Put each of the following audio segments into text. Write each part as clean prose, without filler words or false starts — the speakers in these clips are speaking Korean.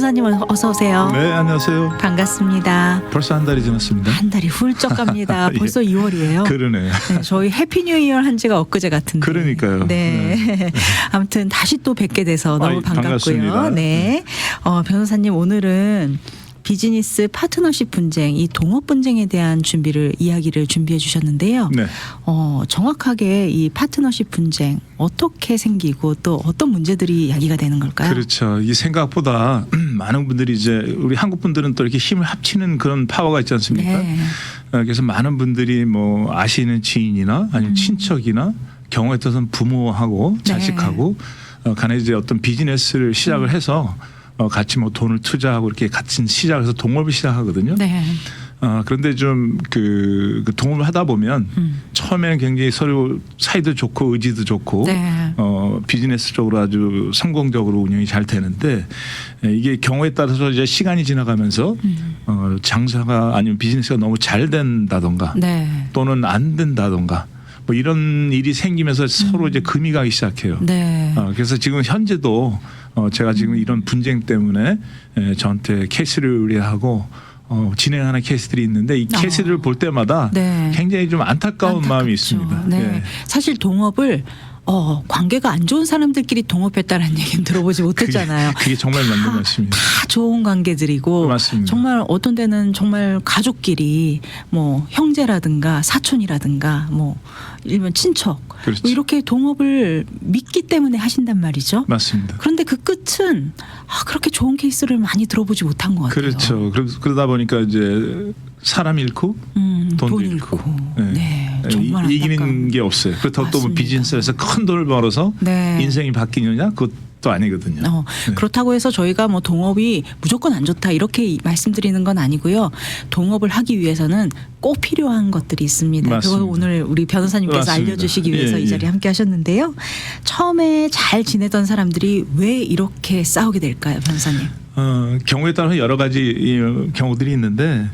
변호사님 어서 오세요. 네, 안녕하세요. 반갑습니다. 벌써 한 달이 지났습니다. 한 달이 훌쩍 갑니다. 예. 벌써 2월이에요. 그러네. 네, 저희 해피 뉴 이어 한 지가 엊그제 같은데. 그러니까요. 네. 아무튼 다시 또 뵙게 돼서 너무 반갑고요. 반갑습니다. 네. 변호사님 오늘은 비즈니스 파트너십 분쟁, 이 동업 분쟁에 대한 이야기를 준비해 주셨는데요. 네. 정확하게 이 파트너십 분쟁 어떻게 생기고 또 어떤 문제들이 야기가 되는 걸까요? 그렇죠. 이 생각보다 많은 분들이 이제 우리 한국 분들은 또 이렇게 힘을 합치는 그런 파워가 있지 않습니까? 네. 그래서 많은 분들이 뭐 아시는 지인이나 아니면 친척이나 경우에 따라서는 부모하고 자식하고 간에 이제 어떤 비즈니스를 시작을 해서 같이 뭐 돈을 투자하고 이렇게 같이 시작해서 동업을 시작하거든요. 네. 그런데 좀 그 동업을 하다 보면 처음에는 굉장히 서로 사이도 좋고 의지도 좋고 네. 비즈니스적으로 아주 성공적으로 운영이 잘 되는데 이게 경우에 따라서 이제 시간이 지나가면서 장사가 아니면 비즈니스가 너무 잘 된다던가 네. 또는 안 된다던가 뭐 이런 일이 생기면서 서로 이제 금이 가기 시작해요. 네. 그래서 지금 현재도 제가 지금 이런 분쟁 때문에 저한테 케이스를 의뢰하고 진행하는 케이스들이 있는데 이 케이스들을 볼 때마다 네. 굉장히 좀 안타까운 마음이 있습니다. 네. 예. 사실 동업을 관계가 안 좋은 사람들끼리 동업했다는 얘기는 들어보지 못했잖아요. 그게 정말 맞는 말씀입니다. 다 좋은 관계들이고 맞습니다. 정말 어떤 데는 정말 가족끼리 뭐 형제라든가 사촌이라든가 뭐 일면 친척 그렇죠. 뭐 이렇게 동업을 믿기 때문에 하신단 말이죠. 맞습니다. 그런데 그 끝은 그렇게 좋은 케이스를 많이 들어보지 못한 것 같아요. 그렇죠. 그러다 보니까 이제 사람 잃고 돈도 잃고 네. 정말 이기는 안타까운. 게 없어요. 그렇다고 또 뭐 맞습니다. 비즈니스에서 큰 돈을 벌어서 네. 인생이 바뀌느냐 그것도 아니거든요. 네. 그렇다고 해서 저희가 뭐 동업이 무조건 안 좋다 이렇게 말씀드리는 건 아니고요. 동업을 하기 위해서는 꼭 필요한 것들이 있습니다. 맞습니다. 그걸 오늘 우리 변호사님께서 맞습니다. 알려주시기 위해서 예, 이 자리에 예. 함께 하셨는데요. 처음에 잘 지내던 사람들이 왜 이렇게 싸우게 될까요, 변호사님? 경우에 따라 여러 가지 경우들이 있는데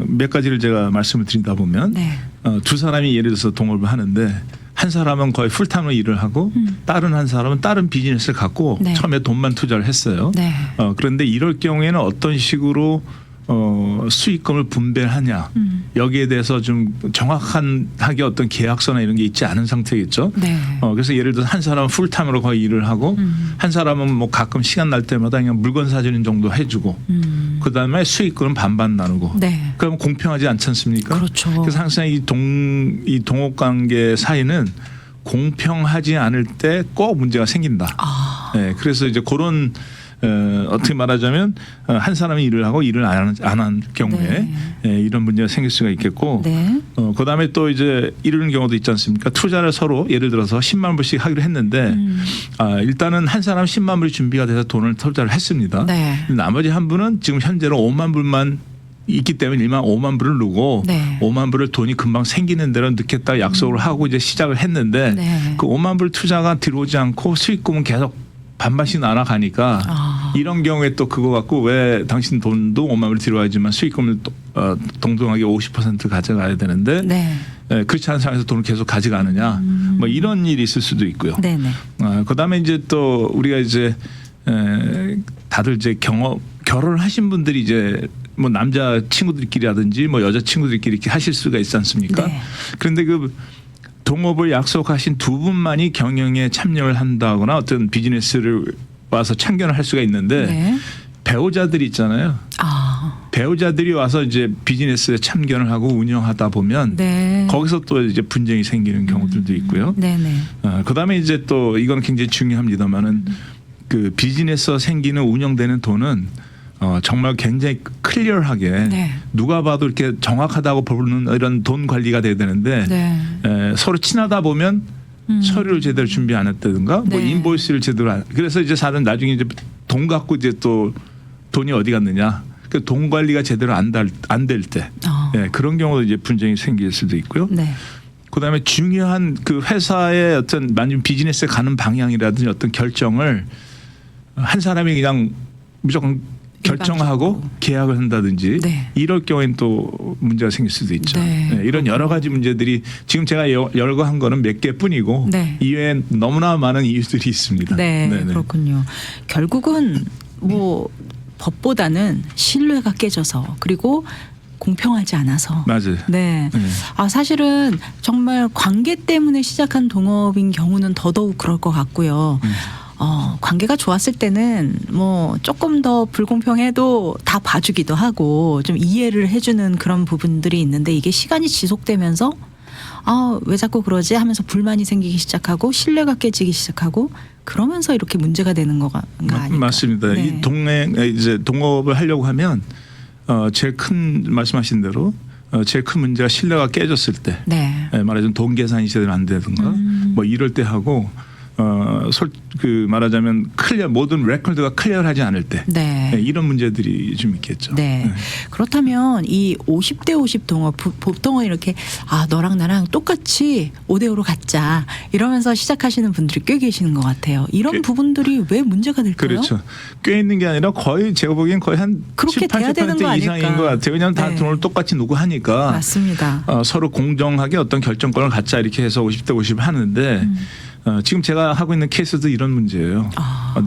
몇 가지를 제가 말씀을 드린다 보면 네. 두 사람이 예를 들어서 동업을 하는데 한 사람은 거의 풀타임으로 일을 하고 다른 한 사람은 다른 비즈니스를 갖고 네. 처음에 돈만 투자를 했어요. 네. 그런데 이럴 경우에는 어떤 식으로 수익금을 분배하냐 여기에 대해서 좀 정확하게 어떤 계약서나 이런 게 있지 않은 상태겠죠. 네. 그래서 예를 들어 한 사람은 풀타임으로 거의 일을 하고 한 사람은 뭐 가끔 시간 날 때마다 그냥 물건 사주는 정도 해주고 그다음에 수익금은 반반 나누고 네. 그럼 공평하지 않지 않습니까? 그렇죠. 그래서 항상 이 동업 관계 사이는 공평하지 않을 때 꼭 문제가 생긴다. 네, 그래서 이제 그런 어떻게 말하자면 한 사람이 일을 하고 일을 안 한 경우에 이런 문제가 생길 수가 있겠고 네. 그다음에 또 이제 이런 경우도 있지 않습니까? 투자를 서로 예를 들어서 10만 불씩 하기로 했는데 일단은 한 사람 10만 불이 준비가 돼서 돈을 투자를 했습니다. 네. 나머지 한 분은 지금 현재로 5만 불만 있기 때문에 5만 불을 넣고 네. 5만 불을 돈이 금방 생기는 대로 넣겠다 약속을 하고 이제 시작을 했는데 네. 그 5만 불 투자가 들어오지 않고 수익금은 계속 반반씩 날아가니까 이런 경우에 또 그거 갖고 왜 당신 돈도 5만 불 들어와야지만 수익금을 동등하게 50% 가져가야 되는데 네. 그렇지 않은 상황에서 돈을 계속 가져가느냐 뭐 이런 일이 있을 수도 있고요. 네네. 그다음에 이제 또 우리가 이제 다들 이제 결혼을 하신 분들이 이제 뭐 남자 친구들끼리라든지 뭐 여자 친구들끼리 이렇게 하실 수가 있지 않습니까? 네. 그런데 그 동업을 약속하신 두 분만이 경영에 참여를 한다거나 어떤 비즈니스를 와서 참견을 할 수가 있는데 네. 배우자들이 있잖아요. 배우자들이 와서 이제 비즈니스에 참견을 하고 운영하다 보면 네. 거기서 또 이제 분쟁이 생기는 경우들도 있고요. 네네. 그다음에 이제 또 이건 굉장히 중요합니다만은 그 비즈니스에서 생기는 운영되는 돈은 정말 굉장히 클리어하게 네. 누가 봐도 이렇게 정확하다고 보는 이런 돈 관리가 돼야 되는데 네. 서로 친하다 보면 서류를 제대로 준비 안 했다든가 뭐 네. 인보이스를 제대로 안 그래서 이제 사람 나중에 이제 돈 갖고 이제 또 돈이 어디 갔느냐 그 돈 관리가 제대로 안 될 때 그런 경우도 이제 분쟁이 생길 수도 있고요. 네. 그다음에 중요한 그 회사의 어떤 만약 비즈니스에 가는 방향이라든지 어떤 결정을 한 사람이 그냥 무조건 결정하고 계약을 한다든지 네. 이럴 경우에는 또 문제가 생길 수도 있죠. 네. 이런 여러 가지 문제들이 지금 제가 열거한 거는 몇 개뿐이고 네. 이외에 너무나 많은 이유들이 있습니다. 네, 네네. 그렇군요. 결국은 뭐 법보다는 신뢰가 깨져서 그리고 공평하지 않아서. 맞아요. 네. 네. 아, 사실은 정말 관계 때문에 시작한 동업인 경우는 더더욱 그럴 것 같고요. 관계가 좋았을 때는 뭐 조금 더 불공평해도 다 봐주기도 하고 좀 이해를 해주는 그런 부분들이 있는데 이게 시간이 지속되면서 왜 자꾸 그러지 하면서 불만이 생기기 시작하고 신뢰가 깨지기 시작하고 그러면서 이렇게 문제가 되는 거가 아닐까. 맞습니다. 네. 이제 동업을 하려고 하면 제일 큰 말씀하신 대로 제일 큰 문제가 신뢰가 깨졌을 때, 네. 말하자면 돈 계산이 제대로 안 되든가 뭐 이럴 때 하고 말하자면 모든 레코드가 클리어하지 않을 때 네. 이런 문제들이 좀 있겠죠. 네. 그렇다면 이 50대 50 동업 보통은 이렇게 너랑 나랑 똑같이 5대5로 갖자 이러면서 시작하시는 분들이 꽤 계시는 것 같아요. 이런 부분들이 왜 문제가 될까요? 그렇죠. 꽤 있는 게 아니라 거의 제가 보기엔 거의 한 그렇게 7, 돼야 되는 거 80% 이상인 아닐까. 것 같아요. 왜냐하면 다 네. 돈을 똑같이 누구 하니까 맞습니다. 서로 공정하게 어떤 결정권을 갖자 이렇게 해서 50대 50 하는데 지금 제가 하고 있는 케이스도 이런 문제예요.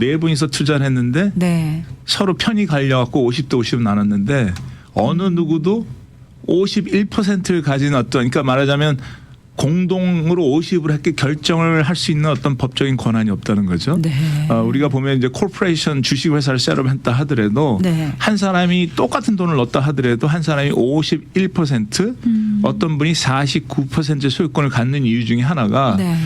네 분이서 투자를 했는데 네. 서로 편이 갈려갖고 50대 50 나눴는데 어느 누구도 51%를 가진 그러니까 말하자면 공동으로 50을 했게 결정을 할 수 있는 어떤 법적인 권한이 없다는 거죠. 네. 우리가 보면 이제 코퍼레이션 주식회사를 셋업했다 하더라도 네. 한 사람이 똑같은 돈을 넣었다 하더라도 한 사람이 51% 어떤 분이 49%의 소유권을 갖는 이유 중에 하나가 네.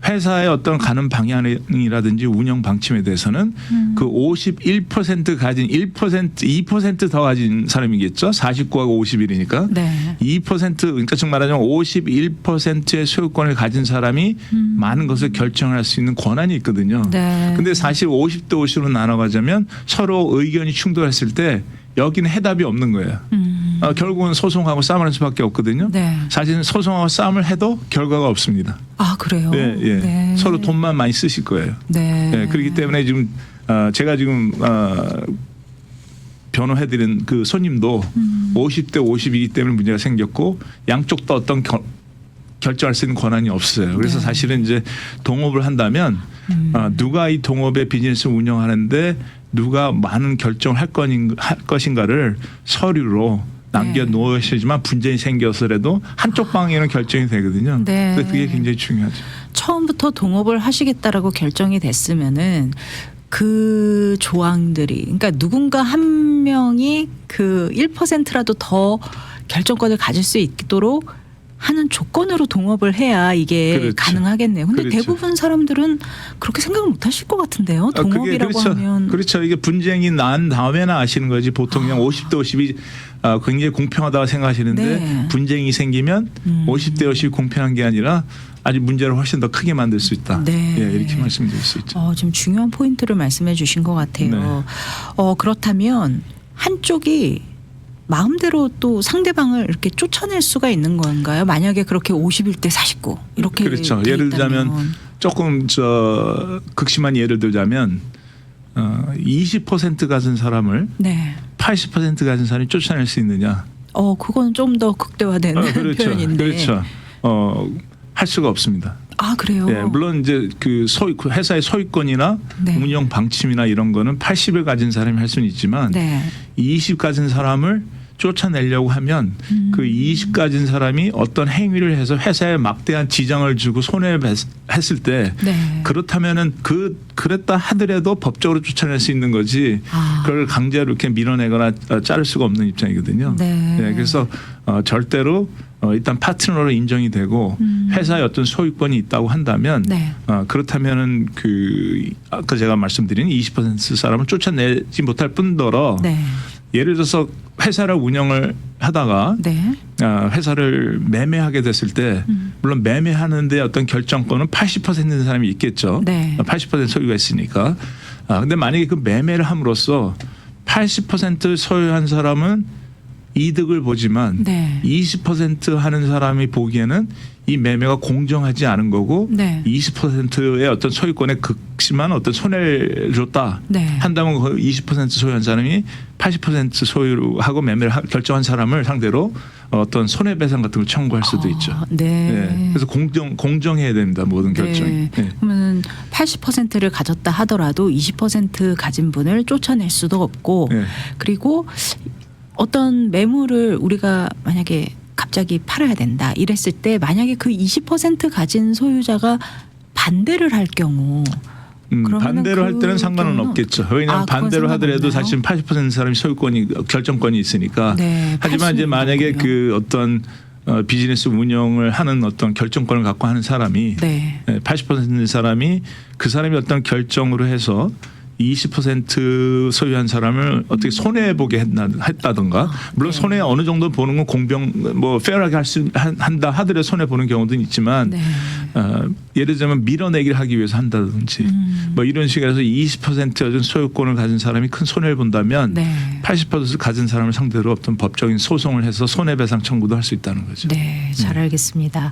회사의 어떤 가는 방향이라든지 운영 방침에 대해서는 그 51% 가진 2% 더 가진 사람이겠죠. 49하고 51이니까. 네. 2% 그러니까 즉 말하자면 51%의 소유권을 가진 사람이 많은 것을 결정할 수 있는 권한이 있거든요. 네. 근데 사실 50대 50으로 나눠가자면 서로 의견이 충돌했을 때 여기는 해답이 없는 거예요. 결국은 소송하고 싸움할 수밖에 없거든요. 네. 사실은 소송하고 싸움을 해도 결과가 없습니다. 그래요? 예, 예. 네. 서로 돈만 많이 쓰실 거예요. 네. 예, 그렇기 때문에 지금 제가 지금 변호해드린 그 손님도 50대 50이기 때문에 문제가 생겼고 양쪽 다 어떤 결정할 수 있는 권한이 없어요. 그래서 네. 사실은 이제 동업을 한다면 누가 이 동업의 비즈니스를 운영하는데 누가 많은 결정을 할 것인가를 서류로 남겨놓으시지만 분쟁이 생겨서라도 한쪽 방에는 결정이 되거든요. 네. 그래서 그게 굉장히 중요하죠. 처음부터 동업을 하시겠다라고 결정이 됐으면은 그 조항들이 그러니까 누군가 한 명이 그 1%라도 더 결정권을 가질 수 있도록 하는 조건으로 동업을 해야 이게 그렇죠. 가능하겠네요. 근데 그렇죠. 대부분 사람들은 그렇게 생각을 못 하실 것 같은데요. 동업이라고 그렇죠. 하면. 그렇죠. 이게 분쟁이 난 다음에나 아시는 거지. 보통 그냥 50대 50이 굉장히 공평하다고 생각하시는데 네. 분쟁이 생기면 50대 50이 공평한 게 아니라 아주 문제를 훨씬 더 크게 만들 수 있다. 네. 예, 이렇게 말씀드릴 수 있죠. 지금 중요한 포인트를 말씀해 주신 것 같아요. 네. 그렇다면 한쪽이 마음대로 또 상대방을 이렇게 쫓아낼 수가 있는 건가요? 만약에 그렇게 51대 49 이렇게 그렇죠. 돼 예를 있다면. 들자면 조금 극심한 예를 들자면 20% 가진 사람을 네. 80% 가진 사람이 쫓아낼 수 있느냐? 그건 좀 더 극대화된 그렇죠. 표현인데. 그렇죠. 할 수가 없습니다. 그래요. 예, 물론 이제 그 회사의 소유권이나 네. 운영 방침이나 이런 거는 80을 가진 사람이 할 수는 있지만 네. 20 가진 사람을 쫓아내려고 하면 그 20 가진 사람이 어떤 행위를 해서 회사에 막대한 지장을 주고 손해를 했을 때 네. 그렇다면은 그랬다 하더라도 법적으로 쫓아낼 수 있는 거지 그걸 강제로 이렇게 밀어내거나 자를 수가 없는 입장이거든요. 네. 예, 그래서 절대로 일단 파트너로 인정이 되고 회사에 어떤 소유권이 있다고 한다면 네. 그렇다면은 아까 제가 말씀드린 20% 사람을 쫓아내지 못할 뿐더러 네. 예를 들어서 회사를 운영을 하다가 네. 회사를 매매하게 됐을 때 물론 매매하는데 어떤 결정권은 80%인 사람이 있겠죠. 네. 80% 소유가 있으니까. 근데 만약에 그 매매를 함으로써 80% 소유한 사람은 이득을 보지만 네. 20% 하는 사람이 보기에는 이 매매가 공정하지 않은 거고 네. 20%의 어떤 소유권에 극심한 어떤 손해를 줬다 네. 한다면 그 20% 소유한 사람이 80% 소유하고 매매를 결정한 사람을 상대로 어떤 손해배상 같은 걸 청구할 수도 있죠. 네. 네. 그래서 공정해야 됩니다. 모든 결정이. 네. 네. 그러면 80%를 가졌다 하더라도 20% 가진 분을 쫓아낼 수도 없고 네. 그리고 어떤 매물을 우리가 만약에 갑자기 팔아야 된다 이랬을 때 만약에 그 20% 가진 소유자가 반대를 할 경우 그러면은 반대로 할 때는 그 상관은 경우는 없겠죠. 왜냐하면 그건 반대로 하더라도 상관없나요? 사실 80% 사람이 소유권이 결정권이 있으니까. 네, 하지만 이제 만약에 거군요. 그 어떤 비즈니스 운영을 하는 어떤 결정권을 갖고 하는 사람이 네. 80% 사람이 그 사람이 어떤 결정으로 해서 20% 소유한 사람을 어떻게 손해 보게 했다든가 물론 네. 손해 어느 정도 보는 건 공평 뭐 페어하게 한다 하더라도 손해 보는 경우도 있지만 네. 예를 들면 밀어내기를 하기 위해서 한다든지 뭐 이런 식으로 해서 20% 소유권을 가진 사람이 큰 손해를 본다면 네. 80% 가진 사람을 상대로 어떤 법적인 소송을 해서 손해배상 청구도 할 수 있다는 거죠. 네, 잘 알겠습니다.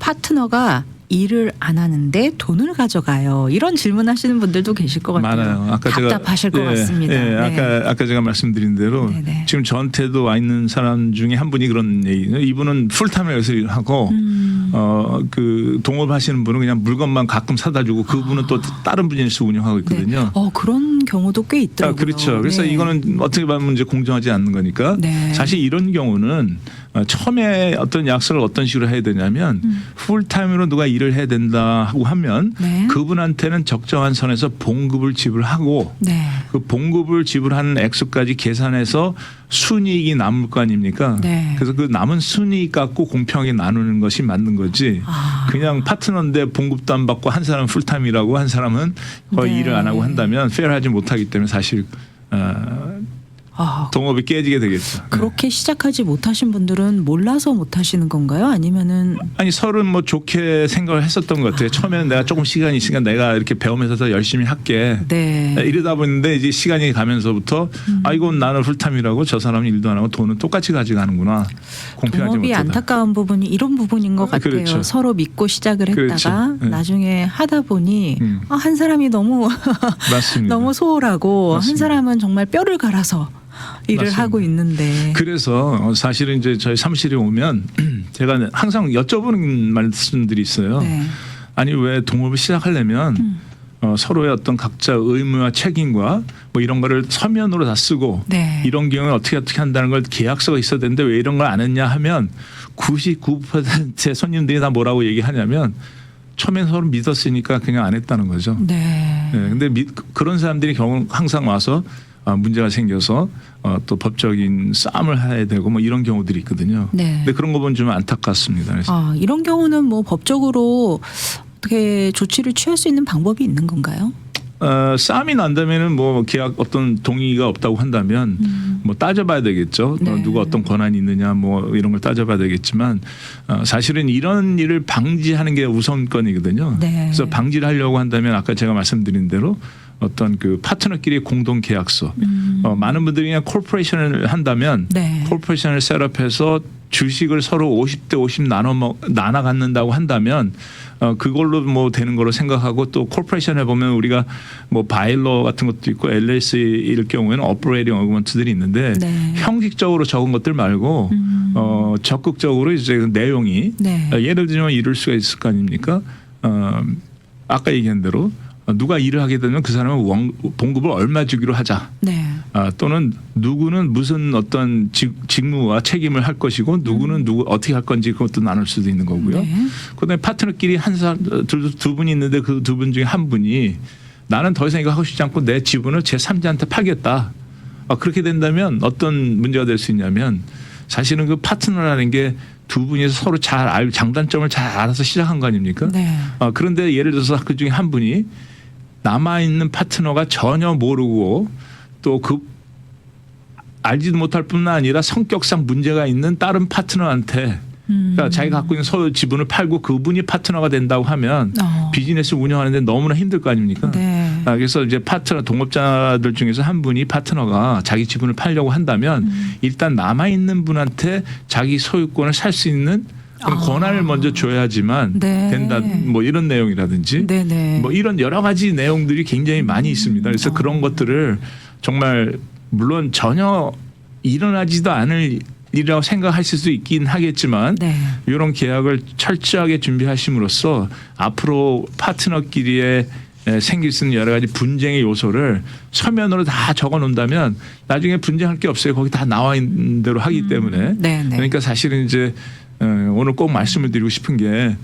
파트너가 일을 안 하는데 돈을 가져가요. 이런 질문하시는 분들도 계실 것 같아요. 많아요. 아까 답답하실 것 예, 같습니다. 예, 네. 아까 제가 말씀드린 대로 네네. 지금 저한테도 와 있는 사람 중에 한 분이 그런 얘기. 이분은 풀타임에 여기서 일하고 그 동업하시는 분은 그냥 물건만 가끔 사다 주고 그분은 또 다른 비즈니스 운영하고 있거든요. 네. 그런 경우도 꽤 있더라고요. 그렇죠. 그래서 네. 이거는 어떻게 보면 이제 공정하지 않는 거니까 네. 사실 이런 경우는 처음에 어떤 약속을 어떤 식으로 해야 되냐면 풀타임으로 누가 일을 해야 된다 하고 하면 네. 그분한테는 적정한 선에서 봉급을 지불하고 네. 그 봉급을 지불하는 액수까지 계산해서 순이익이 남을 거 아닙니까? 네. 그래서 그 남은 순이익 갖고 공평하게 나누는 것이 맞는 거지. 그냥 파트너인데 봉급도 안 받고 한 사람은 풀타임이라고 한 사람은 거의 네. 일을 안 하고 한다면 페어하지 못하기 때문에 사실 동업이 깨지게 되겠죠. 그렇게 시작하지 못하신 분들은 몰라서 못하시는 건가요? 아니면은 아니 서로 뭐 좋게 생각을 했었던 것 같아요. 처음에는 내가 조금 시간이 있으니까 내가 이렇게 배우면서 더 열심히 할게. 네. 이러다 보는데 이제 시간이 가면서부터 이건 나는 풀타임이라고 저 사람은 일도 안 하고 돈은 똑같이 가져가는구나. 공평하지 동업이 못하다. 안타까운 부분이 이런 부분인 것 같아요. 그렇죠. 서로 믿고 시작을 했다가 그렇죠. 네. 나중에 하다 보니 한 사람이 너무 맞습니다. 너무 소홀하고 한 맞습니다. 사람은 정말 뼈를 갈아서 일을 맞습니다. 하고 있는데 그래서 사실은 이제 저희 사무실에 오면 제가 항상 여쭤보는 말씀들이 있어요. 네. 아니 왜 동업을 시작하려면 서로의 어떤 각자 의무와 책임과 뭐 이런 거를 서면으로 다 쓰고 네. 이런 경우에 어떻게 한다는 걸 계약서가 있어야 되는데 왜 이런 걸 안 했냐 하면 99%의 손님들이 다 뭐라고 얘기하냐면 처음엔 서로 믿었으니까 그냥 안 했다는 거죠. 네. 네, 근데 그런 사람들이 경우 항상 와서 문제가 생겨서 또 법적인 싸움을 해야 되고 뭐 이런 경우들이 있거든요. 네. 근데 그런 거 보면 좀 안타깝습니다. 그래서 이런 경우는 뭐 법적으로 어떻게 조치를 취할 수 있는 방법이 있는 건가요? 싸움이 난다면은 뭐 계약 어떤 동의가 없다고 한다면 뭐 따져봐야 되겠죠. 네. 누가 어떤 권한이 있느냐 뭐 이런 걸 따져봐야 되겠지만 사실은 이런 일을 방지하는 게 우선권이거든요. 네. 그래서 방지를 하려고 한다면 아까 제가 말씀드린 대로 어떤 그 파트너끼리 공동 계약서 많은 분들이 그냥 콜포레이션을 한다면 네. 콜포레이션을 셋업해서 주식을 서로 50대 50 나눠 갖는다고 한다면 그걸로 뭐 되는 거로 생각하고 또 콜포레이션에 보면 우리가 뭐 바일러 같은 것도 있고 LLC일 경우에는 오퍼레이팅 어그먼트들이 있는데 네. 형식적으로 적은 것들 말고 적극적으로 이제 그 내용이 네. 예를 들면 이럴 수가 있을 거 아닙니까? 아까 얘기한 대로 누가 일을 하게 되면 그 사람은 봉급을 얼마 주기로 하자. 네. 또는 누구는 무슨 어떤 직무와 책임을 할 것이고 누구는 어떻게 할 건지 그것도 나눌 수도 있는 거고요. 네. 그다음에 파트너끼리 한 사람 두 분이 있는데 그 두 분 중에 한 분이 나는 더 이상 이거 하고 싶지 않고 내 지분을 제3자한테 팔겠다. 그렇게 된다면 어떤 문제가 될 수 있냐면 사실은 그 파트너라는 게 두 분이 서로 잘 알고 장단점을 잘 알아서 시작한 거 아닙니까? 네. 그런데 예를 들어서 그 중에 한 분이 남아있는 파트너가 전혀 모르고 또 그 알지도 못할 뿐만 아니라 성격상 문제가 있는 다른 파트너한테 그러니까 자기가 갖고 있는 소유 지분을 팔고 그분이 파트너가 된다고 하면 비즈니스 운영하는데 너무나 힘들 거 아닙니까? 네. 그래서 이제 파트너 동업자들 중에서 한 분이 파트너가 자기 지분을 팔려고 한다면 일단 남아 있는 분한테 자기 소유권을 살 수 있는 그런 권한을 먼저 줘야지만 네. 된다. 뭐 이런 내용이라든지 네네. 뭐 이런 여러 가지 내용들이 굉장히 많이 있습니다. 그래서 그런 것들을 정말 물론 전혀 일어나지도 않을 일이라고 생각하실 수 있긴 하겠지만 네. 이런 계약을 철저하게 준비하심으로써 앞으로 파트너끼리의 생길 수 있는 여러 가지 분쟁의 요소를 서면으로 다 적어 놓는다면 나중에 분쟁할 게 없어요. 거기 다 나와 있는 대로 하기 때문에. 네네. 그러니까 사실은 이제 오늘 꼭 말씀을 드리고 싶은 게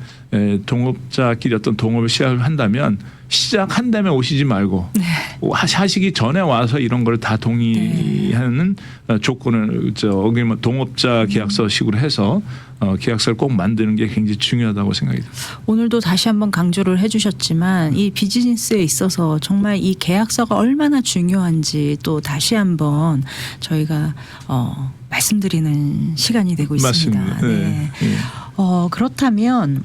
동업자끼리 어떤 동업을 시작을 한다면 시작한다면 오시지 말고 네. 하시기 전에 와서 이런 걸 다 동의하는 조건을 어기면 동업자 계약서식으로 해서 계약서를 꼭 만드는 게 굉장히 중요하다고 생각이 듭니다. 오늘도 다시 한번 강조를 해주셨지만 이 비즈니스에 있어서 정말 이 계약서가 얼마나 중요한지 또 다시 한번 저희가 말씀드리는 시간이 되고 있습니다. 맞습니다. 네. 네. 그렇다면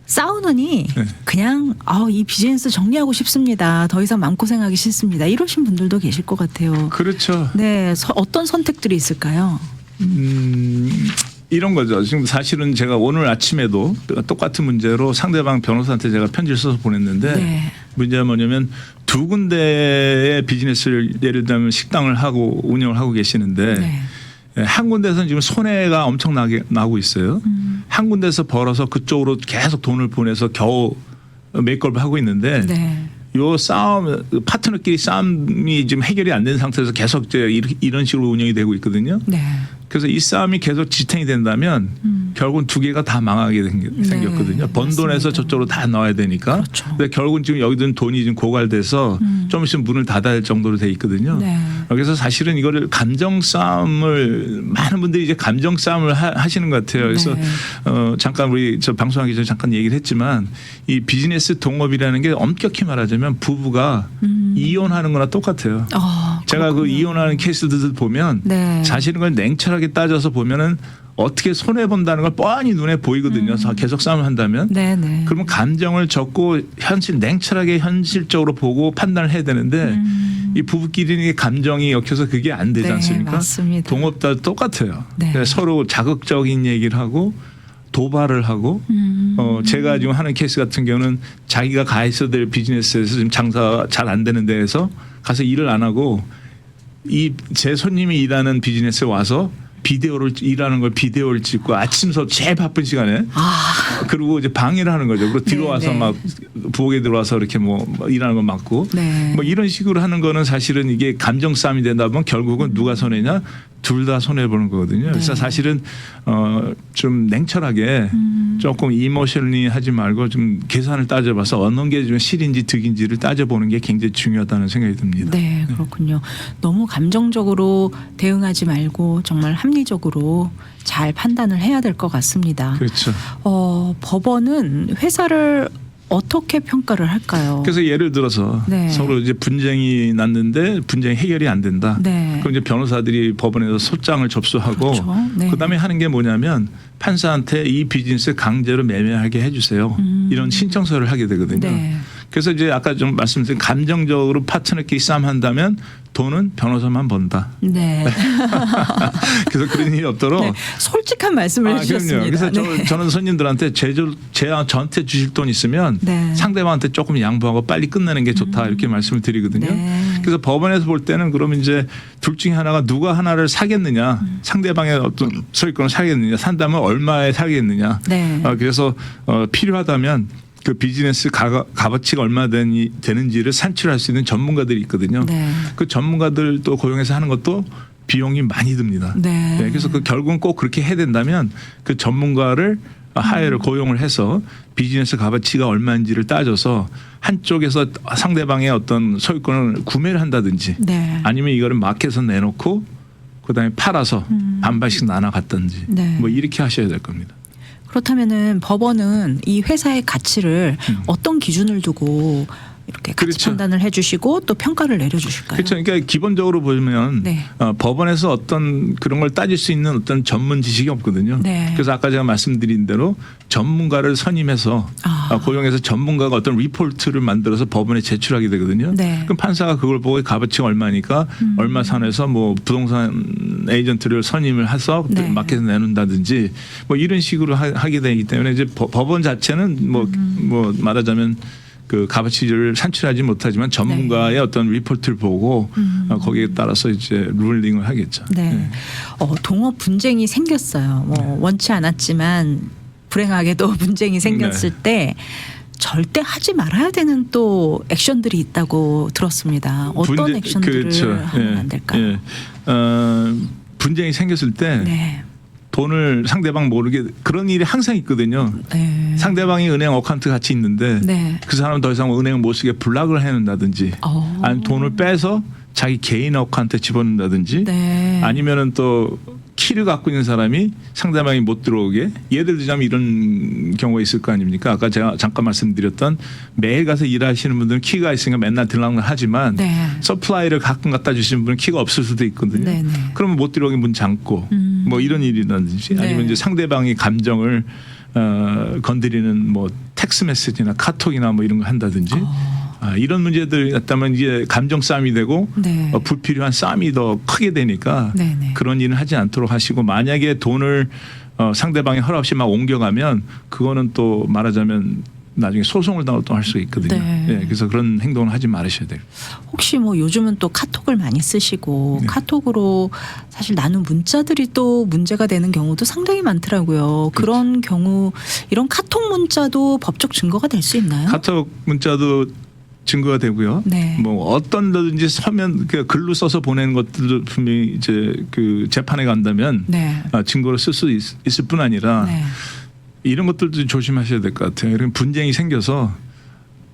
싸우느니 네. 그냥 이 비즈니스 정리하고 싶습니다. 더 이상 마음고생하기 싫습니다. 이러신 분들도 계실 것 같아요. 그렇죠. 네, 어떤 선택들이 있을까요? 이런 거죠. 지금 사실은 제가 오늘 아침에도 똑같은 문제로 상대방 변호사한테 제가 편지를 써서 보냈는데 네. 문제가 뭐냐면 두 군데의 비즈니스를 예를 들면 식당을 하고 운영을 하고 계시는데 네. 한 군데서는 지금 손해가 엄청나게 나고 있어요. 한 군데서 벌어서 그쪽으로 계속 돈을 보내서 겨우 메이크업을 하고 있는데 네. 요 싸움 파트너끼리 싸움이 지금 해결이 안 된 상태에서 계속 이제 이런 식으로 운영이 되고 있거든요. 네. 그래서 이 싸움이 계속 지탱이 된다면 결국은 두 개가 다 망하게 생겼거든요. 번 돈에서 맞습니다. 저쪽으로 다 넣어야 되니까. 그렇죠. 근데 결국은 지금 여기 든 돈이 지금 고갈돼서 좀 있으면 문을 닫아야 할 정도로 돼 있거든요. 네. 그래서 사실은 이거를 감정 싸움을 많은 분들이 이제 감정 싸움을 하시는 것 같아요. 그래서 네. 잠깐 우리 저 방송하기 전에 잠깐 얘기를 했지만 이 비즈니스 동업이라는 게 엄격히 말하자면 부부가 이혼하는 거나 똑같아요. 제가 그 그렇군요. 이혼하는 케이스들 보면 네. 사실은 그걸 냉철하게 따져서 보면은 어떻게 손해 본다는 걸 뻔히 눈에 보이거든요. 계속 싸움을 한다면. 네네. 그러면 감정을 적고 냉철하게 현실적으로 보고 판단을 해야 되는데 이 부부끼리는 감정이 엮여서 그게 안 되지 네, 않습니까? 맞습니다. 동업도 똑같아요. 네. 그래서 서로 자극적인 얘기를 하고 도발을 하고 제가 지금 하는 케이스 같은 경우는 자기가 가 있어야 될 비즈니스에서 지금 장사 잘 안 되는 데에서 가서 일을 안 하고 제 손님이 일하는 비즈니스에 와서 비디오를 일하는 걸 비디오를 찍고 아침서 제일 바쁜 시간에 그리고 이제 방해를 하는 거죠. 그리고 뒤로 네, 와서 네. 막 부엌에 들어와서 이렇게 뭐 일하는 거 막고 네. 뭐 이런 식으로 하는 거는 사실은 이게 감정 싸움이 된다 보면 결국은 누가 손해냐? 둘 다 손해 보는 거거든요. 그래서 네. 사실은 좀 냉철하게 조금 이모셔널리 하지 말고 좀 계산을 따져봐서 어느 게 좀 실인지 득인지를 따져보는 게 굉장히 중요하다는 생각이 듭니다. 네, 그렇군요. 너무 감정적으로 대응하지 말고 정말 합리적으로 잘 판단을 해야 될 것 같습니다. 그렇죠. 법원은 회사를 어떻게 평가를 할까요? 그래서 예를 들어서 네. 서로 이제 분쟁이 났는데 분쟁이 해결이 안 된다. 네. 그럼 이제 변호사들이 법원에서 소장을 접수하고 그렇죠. 네. 그다음에 하는 게 뭐냐면 판사한테 이 비즈니스 강제로 매매하게 해주세요. 이런 신청서를 하게 되거든요. 네. 그래서 이제 아까 좀 말씀드린 감정적으로 파트너끼리 싸움한다면 돈은 변호사만 번다. 네. 그래서 그런 일이 없도록. 네. 솔직한 말씀을 해주셨습니다. 그래서 네. 저는 손님들한테 저한테 주실 돈 있으면 네. 상대방한테 조금 양보하고 빨리 끝내는 게 좋다 이렇게 말씀을 드리거든요. 네. 그래서 법원에서 볼 때는 그러면 이제 둘 중에 하나가 누가 하나를 사겠느냐, 상대방의 어떤 소유권을 사겠느냐, 산다면 얼마에 사겠느냐. 네. 그래서 필요하다면 그 비즈니스 값어치가 얼마 되는지를 산출할 수 있는 전문가들이 있거든요. 네. 그 전문가들도 고용해서 하는 것도 비용이 많이 듭니다. 네. 그래서 결국은 꼭 그렇게 해야 된다면 그 전문가를 하여를 고용을 해서 비즈니스 값어치가 얼마인지를 따져서 한쪽에서 상대방의 어떤 소유권을 구매를 한다든지 네. 아니면 이거를 마켓에 내놓고 그다음에 팔아서 반반씩 나눠 갔든지 네. 뭐 이렇게 하셔야 될 겁니다. 그렇다면은 법원은 이 회사의 가치를 어떤 기준을 두고 이렇게 같이 그렇죠. 판단을 해주시고 또 평가를 내려주실까요? 그렇죠. 그러니까 기본적으로 보면 네. 법원에서 어떤 그런 걸 따질 수 있는 어떤 전문 지식이 없거든요. 네. 그래서 아까 제가 말씀드린 대로 전문가를 선임해서 고용해서 전문가가 어떤 리포트를 만들어서 법원에 제출하게 되거든요. 네. 그럼 판사가 그걸 보고 값어치가 얼마니까 얼마 선에서 뭐 부동산 에이전트를 선임을 해서 네. 마켓에 내놓는다든지 뭐 이런 식으로 하게 되기 때문에 이제 법원 자체는 뭐 말하자면 그 값어치를 산출하지 못하지만 전문가의 네. 어떤 리포트를 보고 거기에 따라서 이제 룰링을 하겠죠. 네. 네. 동업 분쟁이 생겼어요. 뭐 원치 않았지만 불행하게도 분쟁이 생겼을 때 절대 하지 말아야 되는 또 액션들이 있다고 들었습니다. 어떤 액션들을 그렇죠. 하면 안 될까요? 분쟁이 생겼을 때 네. 돈을 상대방 모르게 그런 일이 항상 있거든요. 네. 상대방이 은행 어카운트 같이 있는데 네. 그 사람은 더 이상 은행을 못 쓰게 블락을 해놓는다든지 아니면 돈을 빼서 자기 개인 어카운트에 집어넣는다든지 네. 아니면은 또 키를 갖고 있는 사람이 상대방이 못 들어오게 예를 들자면 이런 경우가 있을 거 아닙니까? 아까 제가 잠깐 말씀드렸던 매일 가서 일하시는 분들은 키가 있으니까 맨날 들락날 하지만 네. 서플라이를 가끔 갖다 주시는 분은 키가 없을 수도 있거든요. 네, 네. 그러면 못 들어오게 문 잠고 뭐 이런 일이라든지 네. 아니면 이제 상대방의 감정을 건드리는 뭐 텍스 메시지나 카톡이나 뭐 이런 거 한다든지 이런 문제들이 있다면 이제 감정 싸움이 되고 네. 불필요한 싸움이 더 크게 되니까 네, 네. 그런 일은 하지 않도록 하시고 만약에 돈을 상대방의 허락 없이 막 옮겨가면 그거는 또 말하자면 나중에 소송을 또 할 수 있거든요. 네. 예, 그래서 그런 행동을 하지 말으셔야 돼요. 혹시 뭐 요즘은 또 카톡을 많이 쓰시고 네. 카톡으로 사실 나눈 문자들이 또 문제가 되는 경우도 상당히 많더라고요. 그런 경우 이런 카톡 문자도 법적 증거가 될 수 있나요? 카톡 문자도 증거가 되고요. 네. 뭐 어떤든지 서면 그 글로 써서 보내는 것들도 분명히 이제 그 재판에 간다면 네. 증거로 쓸 수 있을 뿐 아니라 네. 이런 것들도 조심하셔야 될 것 같아요. 이런 분쟁이 생겨서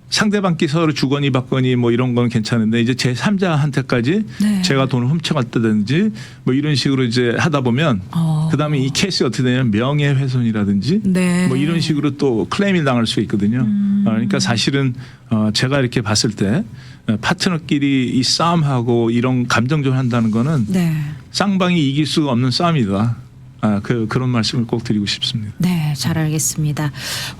상대방끼리 서로 주거니 받거니 뭐 이런 건 괜찮은데 이제 제3자한테까지 네. 제가 돈을 훔쳐갔다든지 뭐 이런 식으로 이제 하다 보면 그다음에 이 케이스가 어떻게 되냐면 명예훼손이라든지 네. 뭐 이런 식으로 또 클레임이 당할 수 있거든요. 그러니까 사실은 제가 이렇게 봤을 때 파트너끼리 이 싸움하고 이런 감정조절 한다는 거는 네. 쌍방이 이길 수가 없는 싸움이다. 그런 말씀을 꼭 드리고 싶습니다. 네, 잘 알겠습니다.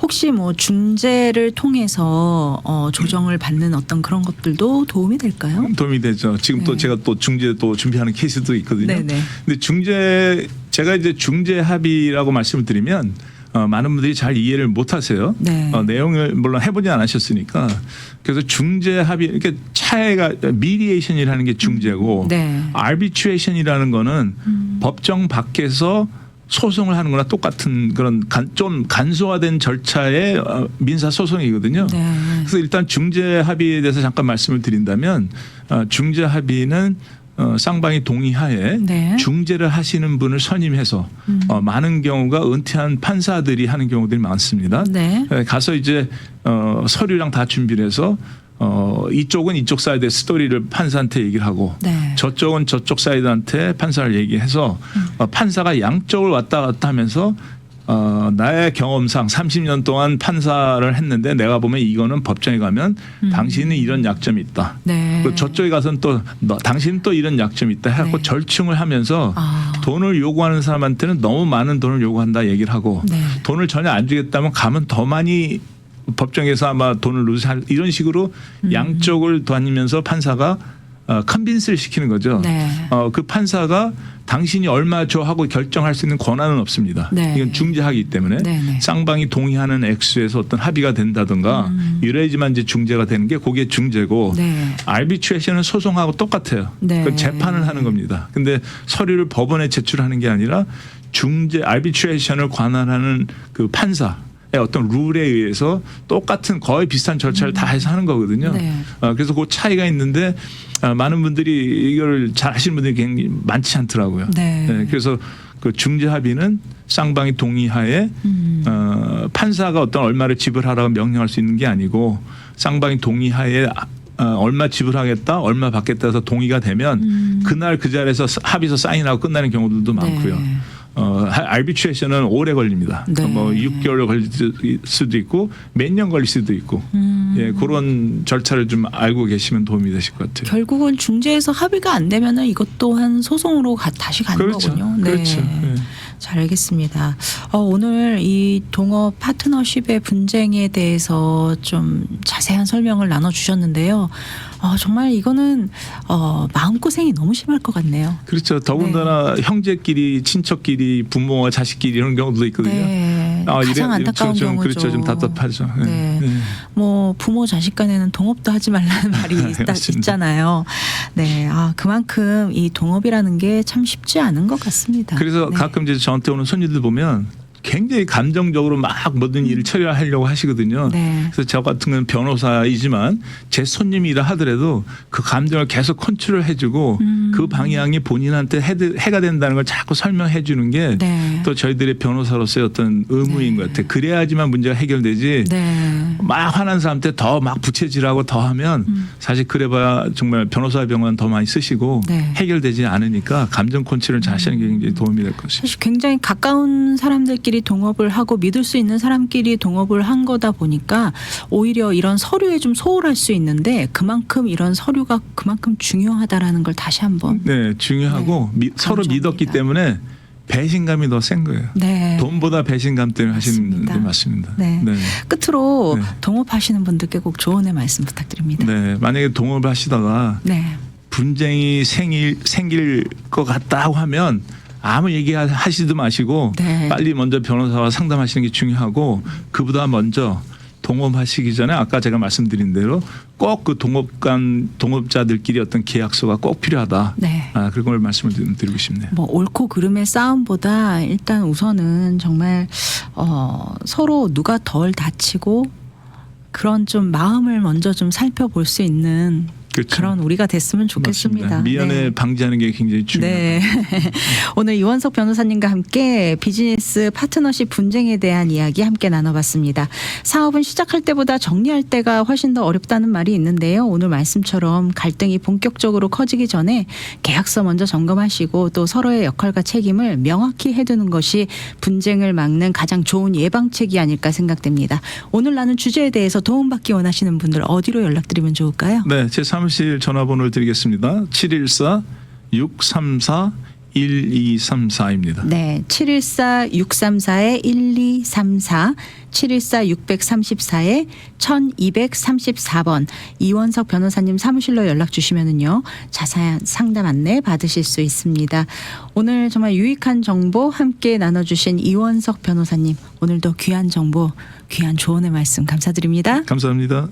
혹시 뭐 중재를 통해서 조정을 받는 어떤 그런 것들도 도움이 될까요? 도움이 되죠. 지금 또 네. 제가 또 중재 또 준비하는 케이스도 있거든요. 네네. 근데 제가 이제 중재 합의라고 말씀을 드리면 많은 분들이 잘 이해를 못 하세요. 네. 내용을 물론 해보지 않으셨으니까. 그래서 중재 합의, 이렇게 차이가 미디에이션이라는 게 중재고 네. 아비트레이션이라는 거는 법정 밖에서 소송을 하는 거나 똑같은 그런 좀 간소화된 절차의 민사 소송이거든요. 네. 그래서 일단 중재 합의에 대해서 잠깐 말씀을 드린다면 중재 합의는 쌍방이 동의하에 네. 중재를 하시는 분을 선임해서 많은 경우가 은퇴한 판사들이 하는 경우들이 많습니다. 네. 가서 이제 서류랑 다 준비를 해서 이쪽은 이쪽 사이드의 스토리를 판사한테 얘기를 하고 네. 저쪽은 저쪽 사이드한테 판사를 얘기해서 판사가 양쪽을 왔다 갔다 하면서 나의 경험상 30년 동안 판사를 했는데 내가 보면 이거는 법정에 가면 당신은 이런 약점이 있다. 네. 그 저쪽에 가서는 또 당신은 또 이런 약점이 있다 해갖고 네. 절충을 하면서 돈을 요구하는 사람한테는 너무 많은 돈을 요구한다 얘기를 하고 네. 돈을 전혀 안 주겠다면 가면 더 많이 법정에서 아마 돈을 루즈할 이런 식으로 양쪽을 다니면서 판사가 컨빈스를 시키는 거죠. 네. 그 판사가 당신이 얼마 줘 하고 결정할 수 있는 권한은 없습니다. 네. 이건 중재하기 때문에 네네. 쌍방이 동의하는 액수에서 어떤 합의가 된다든가 이래야지만 이제 중재가 되는 게 그게 중재고 네. 아비트레이션은 소송하고 똑같아요. 네. 그 재판을 하는 겁니다. 근데 서류를 법원에 제출하는 게 아니라 중재 아비트레이션을 관할하는 그 판사 어떤 룰에 의해서 똑같은 거의 비슷한 절차를 다 해서 하는 거거든요. 네. 그래서 그 차이가 있는데 많은 분들이 이걸 잘 하시는 분들이 굉장히 많지 않더라고요. 네. 그래서 그 중재 합의는 쌍방이 동의하에 판사가 어떤 얼마를 지불하라고 명령할 수 있는 게 아니고 쌍방이 동의하에 얼마 지불하겠다, 얼마 받겠다 해서 동의가 되면 그날 그 자리에서 합의서 사인하고 끝나는 경우들도 많고요. 네. 아비트레이션은 오래 걸립니다. 네. 뭐 6개월 걸릴 수도 있고 몇 년 걸릴 수도 있고 예, 그런 절차를 좀 알고 계시면 도움이 되실 것 같아요. 결국은 중재에서 합의가 안 되면은 이것 또한 소송으로 다시 가는 그렇죠. 거군요. 그렇죠. 예. 잘 알겠습니다. 오늘 이 동업 파트너십의 분쟁에 대해서 좀 자세한 설명을 나눠주셨는데요. 정말 이거는 마음고생이 너무 심할 것 같네요. 그렇죠. 더군다나 형제끼리, 친척끼리, 부모와 자식끼리 이런 경우도 있거든요. 네. 가장 안타까운 경우죠. 그렇죠. 좀 답답하죠. 네. 뭐 부모 자식 간에는 동업도 하지 말라는 말이 있잖아요. 네. 그만큼 이 동업이라는 게 참 쉽지 않은 것 같습니다. 그래서 네. 가끔 이제 저한테 오는 손님들 보면 굉장히 감정적으로 막 모든 일을 처리하려고 하시거든요. 네. 그래서 저 같은 건 변호사이지만 제 손님이라 하더라도 그 감정을 계속 컨트롤 해주고 그 방향이 본인한테 해가 된다는 걸 자꾸 설명해 주는 게 또 네. 저희들의 변호사로서의 어떤 의무인 것 같아요. 그래야지만 문제가 해결되지 네. 막 화난 사람한테 더 막 부채질하고 더 하면 사실 그래봐야 정말 변호사 병원 더 많이 쓰시고 네. 해결되지 않으니까 감정 컨트롤을 잘 하시는 게 굉장히 도움이 될 것입니다. 사실 굉장히 가까운 사람들끼리 동업을 하고 믿을 수 있는 사람끼리 동업을 한 거다 보니까 오히려 이런 서류에 좀 소홀할 수 있는데 그만큼 이런 서류가 그만큼 중요하다라는 걸 다시 한번 네, 중요하고 서로 강조합니다. 믿었기 때문에 배신감이 더 센 거예요. 네. 돈보다 배신감 때문에 하시는 맞습니다. 분들 맞습니다. 네. 끝으로 네. 동업하시는 분들께 꼭 조언의 말씀 부탁드립니다. 네, 만약에 동업을 하시다가 네. 분쟁이 생길 것 같다고 하면 아무 얘기 하시도 마시고 네. 빨리 먼저 변호사와 상담하시는 게 중요하고 그보다 먼저 동업하시기 전에 아까 제가 말씀드린 대로 꼭 그 동업자들끼리 어떤 계약서가 꼭 필요하다. 네. 그걸 말씀을 드리고 싶네요. 뭐 옳고 그름의 싸움보다 일단 우선은 정말 서로 누가 덜 다치고 그런 좀 마음을 먼저 좀 살펴볼 수 있는 그렇죠. 그런 우리가 됐으면 좋겠습니다. 맞습니다. 미연에 네. 방지하는 게 굉장히 중요해요. 네. 오늘 이원석 변호사님과 함께 비즈니스 파트너십 분쟁에 대한 이야기 함께 나눠봤습니다. 사업은 시작할 때보다 정리할 때가 훨씬 더 어렵다는 말이 있는데요. 오늘 말씀처럼 갈등이 본격적으로 커지기 전에 계약서 먼저 점검하시고 또 서로의 역할과 책임을 명확히 해두는 것이 분쟁을 막는 가장 좋은 예방책이 아닐까 생각됩니다. 오늘 나눈 주제에 대해서 도움받기 원하시는 분들 어디로 연락드리면 좋을까요? 네, 제 사무실 전화번호를 드리겠습니다. 714-634-1234입니다. 네, 714-634-1234, 714-634-1234번 이원석 변호사님 사무실로 연락 주시면은요 자세한 상담 안내 받으실 수 있습니다. 오늘 정말 유익한 정보 함께 나눠주신 이원석 변호사님 오늘도 귀한 정보, 귀한 조언의 말씀 감사드립니다. 감사합니다.